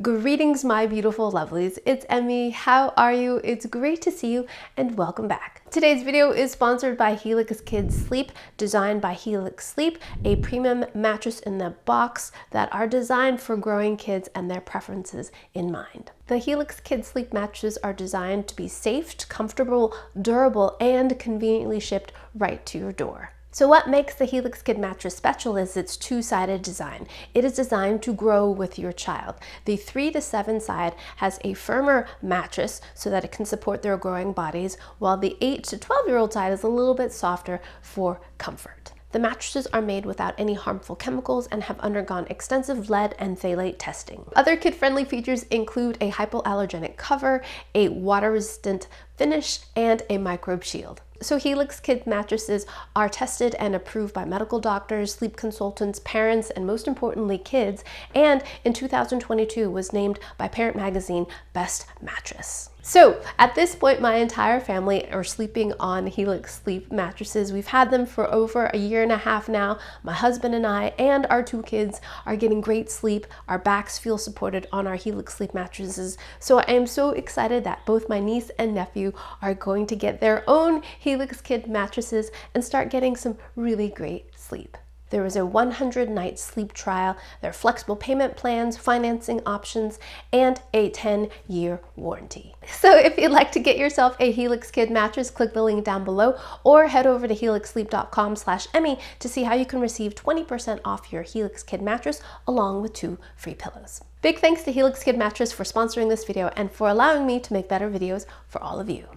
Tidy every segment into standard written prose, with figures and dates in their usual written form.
Greetings, my beautiful lovelies. It's Emmy. How are you? It's great to see you and welcome back. Today's video is sponsored by Helix Kids Sleep, designed by Helix Sleep, a premium mattress in the box that are designed for growing kids and their preferences in mind. The Helix Kids Sleep mattresses are designed to be safe, comfortable, durable, and conveniently shipped right to your door. So what makes the Helix Kid mattress special is its two-sided design. It is designed to grow with your child. The 3 to 7 side has a firmer mattress so that it can support their growing bodies, while the 8 to 12-year-old side is a little bit softer for comfort. The mattresses are made without any harmful chemicals and have undergone extensive lead and phthalate testing. Other kid-friendly features include a hypoallergenic cover, a water-resistant finish, and a microbe shield. So Helix Kid mattresses are tested and approved by medical doctors, sleep consultants, parents, and most importantly, kids, and in 2022 was named by Parent Magazine Best Mattress. So at this point, my entire family are sleeping on Helix Sleep mattresses. We've had them for over a year and a half now. My husband and I and our 2 kids are getting great sleep. Our backs feel supported on our Helix Sleep mattresses. So I am so excited that both my niece and nephew are going to get their own Helix Kid mattresses and start getting some really great sleep. There is a 100-night sleep trial, there are flexible payment plans, financing options, and a 10-year warranty. So if you'd like to get yourself a Helix Kid mattress, click the link down below or head over to helixsleep.com/Emmy to see how you can receive 20% off your Helix Kid mattress along with 2 free pillows. Big thanks to Helix Kid Mattress for sponsoring this video and for allowing me to make better videos for all of you.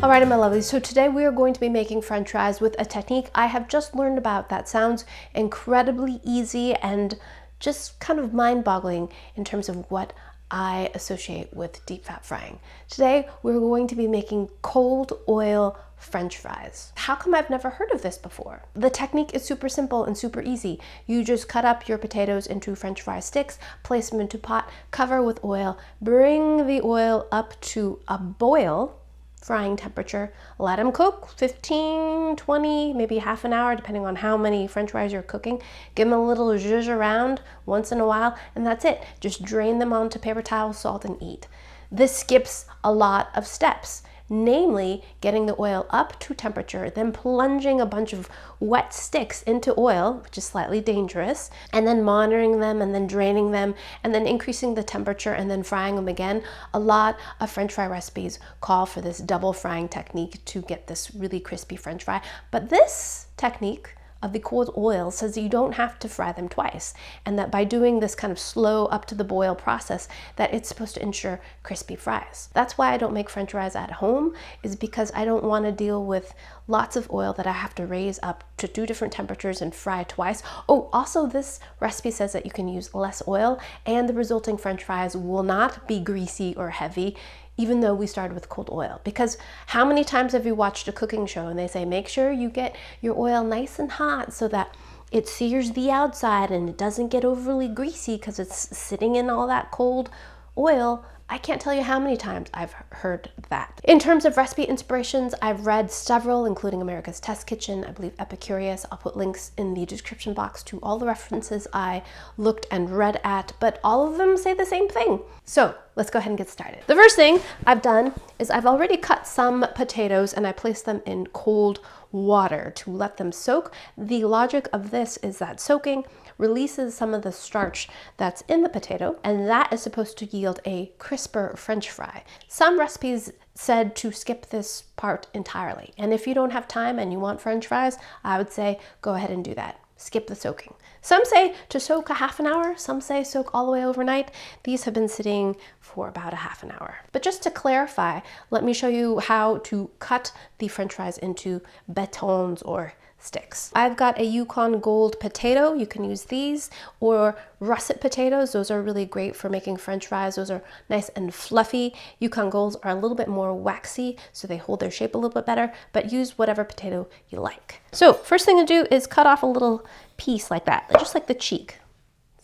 Alright, my lovelies, so today we are going to be making french fries with a technique I have just learned about that sounds incredibly easy and just kind of mind-boggling in terms of what I associate with deep fat frying. Today we're going to be making cold oil french fries. How come I've never heard of this before? The technique is super simple and super easy. You just cut up your potatoes into french fry sticks, place them into a pot, cover with oil, bring the oil up to a boil, frying temperature, let them cook 15, 20, maybe half an hour, depending on how many french fries you're cooking. Give them a little zhuzh around once in a while, and that's it. Just drain them onto paper towel, salt, and eat. This skips a lot of steps, namely getting the oil up to temperature, then plunging a bunch of wet sticks into oil, which is slightly dangerous, and then monitoring them and then draining them and then increasing the temperature and then frying them again. A lot of french fry recipes call for this double frying technique to get this really crispy french fry, but this technique of the cold oil says you don't have to fry them twice, and that by doing this kind of slow up to the boil process that it's supposed to ensure crispy fries. That's why I don't make french fries at home, is because I don't want to deal with lots of oil that I have to raise up to 2 different temperatures and fry twice. Oh, also this recipe says that you can use less oil and the resulting french fries will not be greasy or heavy, even though we started with cold oil. Because how many times have you watched a cooking show and they say, make sure you get your oil nice and hot so that it sears the outside and it doesn't get overly greasy because it's sitting in all that cold oil. I can't tell you how many times I've heard that. In terms of recipe inspirations, I've read several, including America's Test Kitchen, I believe Epicurious. I'll put links in the description box to all the references I looked and read at, but all of them say the same thing. So let's go ahead and get started. The first thing I've done is I've already cut some potatoes and I placed them in cold water to let them soak. The logic of this is that soaking releases some of the starch that's in the potato, and that is supposed to yield a crisper french fry. Some recipes said to skip this part entirely, and if you don't have time and you want french fries, I would say go ahead and do that. Skip the soaking. Some say to soak a half an hour, some say soak all the way overnight. These have been sitting for about a half an hour. But just to clarify, let me show you how to cut the french fries into batons or sticks. I've got a Yukon Gold potato. You can use these, or russet potatoes. Those are really great for making french fries. Those are nice and fluffy. Yukon Golds are a little bit more waxy, so they hold their shape a little bit better, but use whatever potato you like. So first thing to do is cut off a little piece like that, just like the cheek.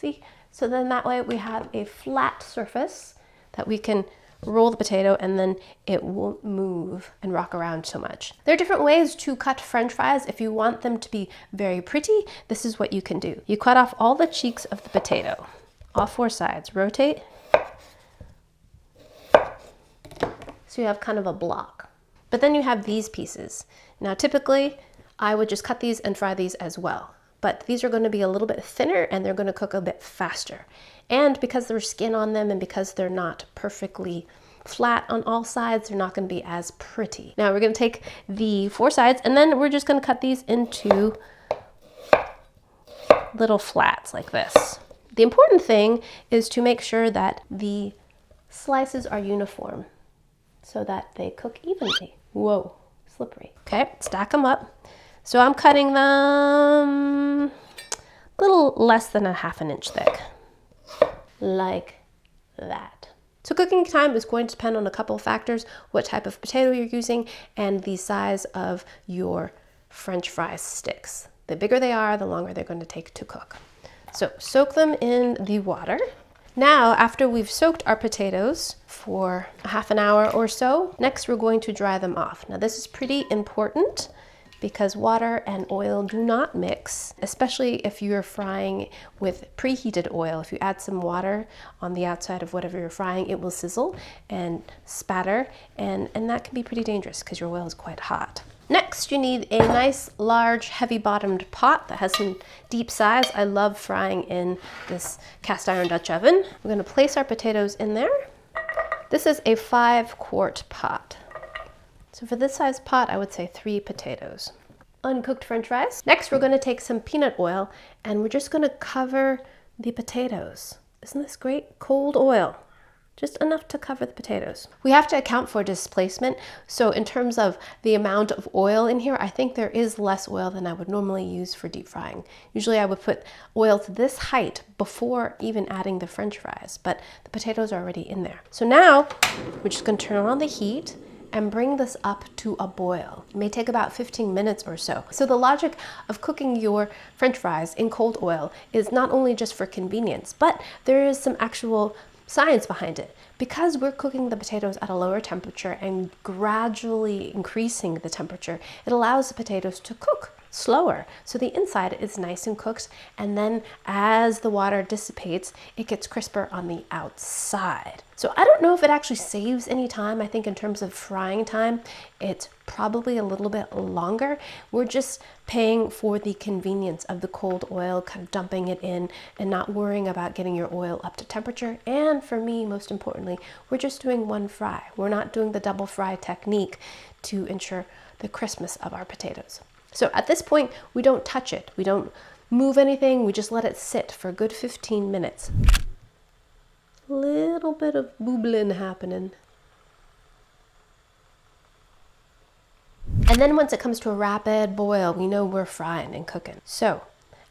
See? So then that way we have a flat surface that we can roll the potato and then it won't move and rock around so much. There are different ways to cut French fries. If you want them to be very pretty, this is what you can do. You cut off all the cheeks of the potato, all 4 sides, rotate. So you have kind of a block. But then you have these pieces. Now typically I would just cut these and fry these as well. But these are going to be a little bit thinner and they're going to cook a bit faster. And because there's skin on them and because they're not perfectly flat on all sides, they're not going to be as pretty. Now we're going to take the 4 sides and then we're just going to cut these into little flats like this. The important thing is to make sure that the slices are uniform so that they cook evenly. Whoa, slippery. Okay, stack them up. So I'm cutting them a little less than a ½ inch thick, like that. So cooking time is going to depend on a couple of factors: what type of potato you're using and the size of your French fry sticks. The bigger they are, the longer they're going to take to cook. So soak them in the water. Now, after we've soaked our potatoes for a ½ an hour or so, next we're going to dry them off. Now this is pretty important because water and oil do not mix, especially if you're frying with preheated oil. If you add some water on the outside of whatever you're frying, it will sizzle and spatter, and that can be pretty dangerous because your oil is quite hot. Next, you need a nice, large, heavy-bottomed pot that has some deep size. I love frying in this cast iron Dutch oven. We're going to place our potatoes in there. This is a 5-quart pot. So for this size pot, I would say 3 potatoes. Uncooked French fries. Next, we're going to take some peanut oil and we're just going to cover the potatoes. Isn't this great? Cold oil. Just enough to cover the potatoes. We have to account for displacement. So in terms of the amount of oil in here, I think there is less oil than I would normally use for deep frying. Usually I would put oil to this height before even adding the French fries, but the potatoes are already in there. So now we're just going to turn on the heat and bring this up to a boil. It may take about 15 minutes or so. So the logic of cooking your French fries in cold oil is not only just for convenience, but there is some actual science behind it. Because we're cooking the potatoes at a lower temperature and gradually increasing the temperature, it allows the potatoes to cook slower. So the inside is nice and cooked, and then as the water dissipates, it gets crisper on the outside. So I don't know if it actually saves any time. I think in terms of frying time, it's probably a little bit longer. We're just paying for the convenience of the cold oil, kind of dumping it in and not worrying about getting your oil up to temperature. And for me, most importantly, we're just doing one fry. We're not doing the double fry technique to ensure the crispness of our potatoes. So at this point, we don't touch it. We don't move anything. We just let it sit for a good 15 minutes. Little bit of boobling happening. And then once it comes to a rapid boil, we know we're frying and cooking. So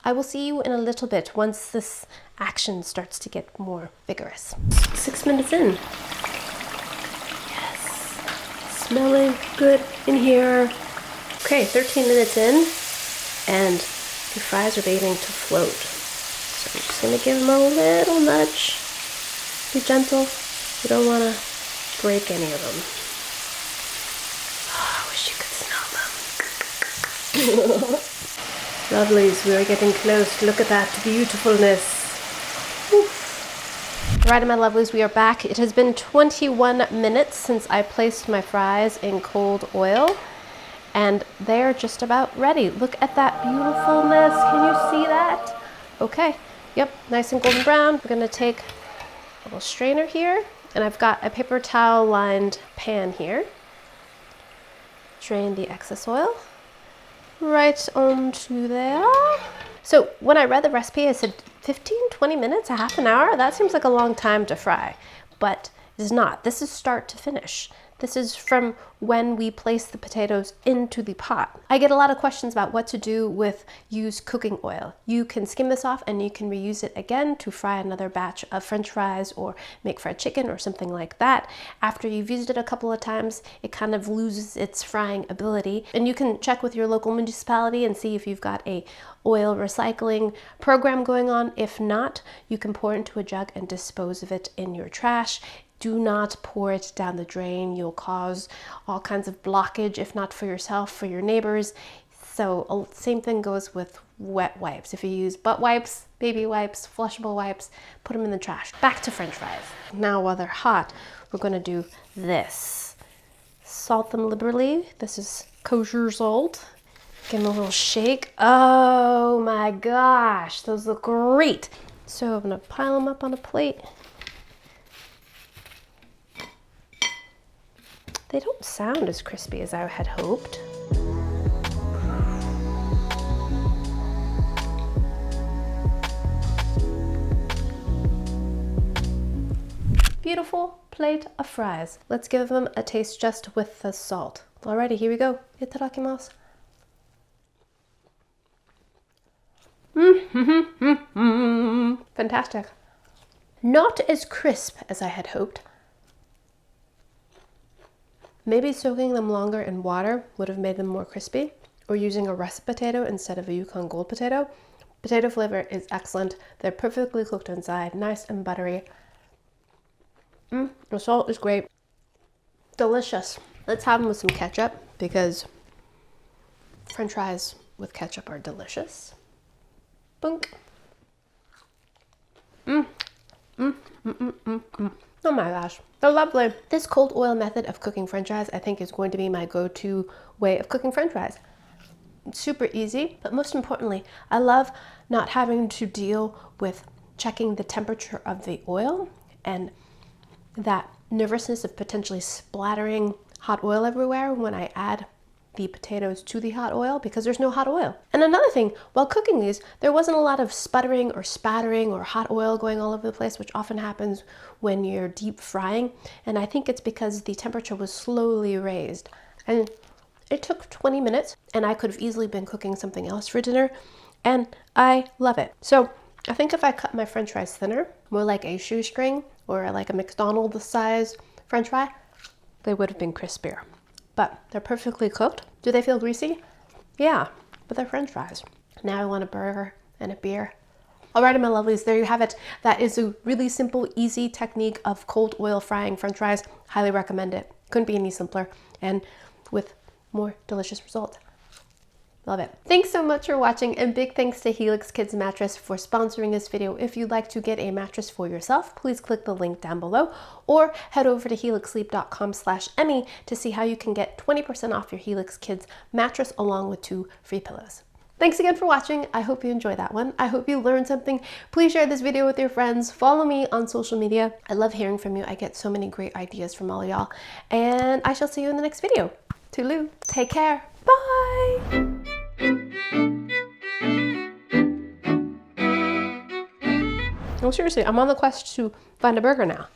I will see you in a little bit once this action starts to get more vigorous. 6 minutes in. Yes, smelling good in here. Okay, 13 minutes in, and the fries are beginning to float. So I'm just going to give them a little nudge. Be gentle. You don't want to break any of them. Oh, I wish you could smell them. Lovelies, we are getting close. Look at that beautifulness. Oof. Right, my lovelies, we are back. It has been 21 minutes since I placed my fries in cold oil. And they're just about ready. Look at that beautifulness. Can you see that? Okay, yep, nice and golden brown. We're gonna take a little strainer here, and I've got a paper towel lined pan here. Drain the excess oil right onto there. So when I read the recipe, I said 15-20 minutes, a ½ an hour. That seems like a long time to fry, but it is not. This is start to finish. This is from when we place the potatoes into the pot. I get a lot of questions about what to do with used cooking oil. You can skim this off and you can reuse it again to fry another batch of French fries or make fried chicken or something like that. After you've used it a couple of times, it kind of loses its frying ability. And you can check with your local municipality and see if you've got a oil recycling program going on. If not, you can pour it into a jug and dispose of it in your trash. Do not pour it down the drain. You'll cause all kinds of blockage, if not for yourself, for your neighbors. So same thing goes with wet wipes. If you use butt wipes, baby wipes, flushable wipes, put them in the trash. Back to French fries. Now while they're hot, we're gonna do this. Salt them liberally. This is kosher salt. Give them a little shake. Oh my gosh, those look great. So I'm gonna pile them up on a plate. They don't sound as crispy as I had hoped. Beautiful plate of fries. Let's give them a taste just with the salt. Alrighty, here we go. Itadakimasu. Fantastic. Not as crisp as I had hoped. Maybe soaking them longer in water would have made them more crispy, or using a russet potato instead of a Yukon Gold potato. Potato flavor is excellent. They're perfectly cooked inside, nice and buttery. The salt is great. Delicious. Let's have them with some ketchup because French fries with ketchup are delicious. Bunk. Oh my gosh, they're lovely. This cold oil method of cooking French fries I think is going to be my go-to way of cooking French fries. It's super easy, but most importantly, I love not having to deal with checking the temperature of the oil and that nervousness of potentially splattering hot oil everywhere when I add the potatoes to the hot oil because there's no hot oil. And another thing, while cooking these, there wasn't a lot of sputtering or spattering or hot oil going all over the place, which often happens when you're deep frying. And I think it's because the temperature was slowly raised. And it took 20 minutes and I could have easily been cooking something else for dinner. And I love it. So I think if I cut my French fries thinner, more like a shoestring or like a McDonald's size French fry, they would have been crispier. But they're perfectly cooked. Do they feel greasy? Yeah, but they're French fries. Now I want a burger and a beer. Alrighty, my lovelies, there you have it. That is a really simple, easy technique of cold oil frying French fries. Highly recommend it. Couldn't be any simpler and with more delicious results. Love it. Thanks so much for watching, and big thanks to Helix Kids Mattress for sponsoring this video. If you'd like to get a mattress for yourself, please click the link down below or head over to helixsleep.com/Emmy to see how you can get 20% off your Helix Kids mattress along with 2 free pillows. Thanks again for watching. I hope you enjoyed that one. I hope you learned something. Please share this video with your friends. Follow me on social media. I love hearing from you. I get so many great ideas from all y'all. And I shall see you in the next video. Toodaloo. Take care. Bye. Oh, seriously, I'm on the quest to find a burger now.